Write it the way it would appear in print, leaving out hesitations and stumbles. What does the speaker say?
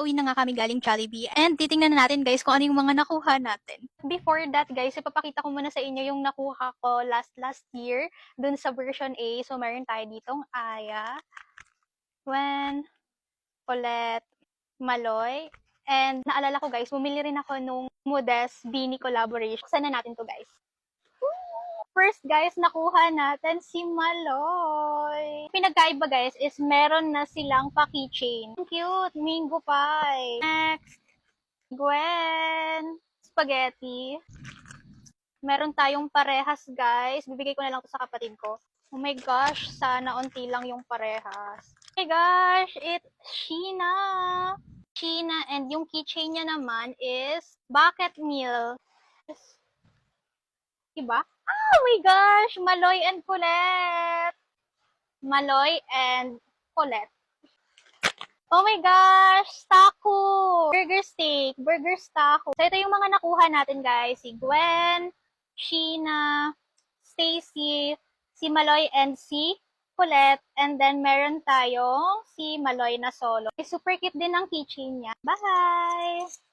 kakauwi na nga kami galing Jollibee and titingnan na natin guys kung ano yung mga nakuha natin. Before that guys, ipapakita ko muna sa inyo yung nakuha ko last year dun sa version A. So meron tayo ditong Aya, Gwen, Colette, Maloy, and naalala ko guys, bumili rin ako nung Modest Beanie collaboration. Buksan na natin to guys. First guys, nakuha natin si Maloy. Pinagkaiba guys is meron na silang pa-keychain. Cute, mango pie. Next, Gwen, spaghetti. Meron tayong parehas guys. Bibigay ko na lang to sa kapatid ko. Oh my gosh, sana unti lang yung parehas. Oh my gosh, it's Sheena. Sheena, and yung keychain niya naman is bucket meal. Diba? Oh my gosh! Maloy and Colette! Maloy and Colette. Oh my gosh! Taco! Burger steak. Burger taco. So, ito yung mga nakuha natin, guys. Si Gwen, Sheena, Stacy, si Maloy, and si Colette. And then, meron tayong si Maloy na solo. Super cute din ang keychain niya. Bye!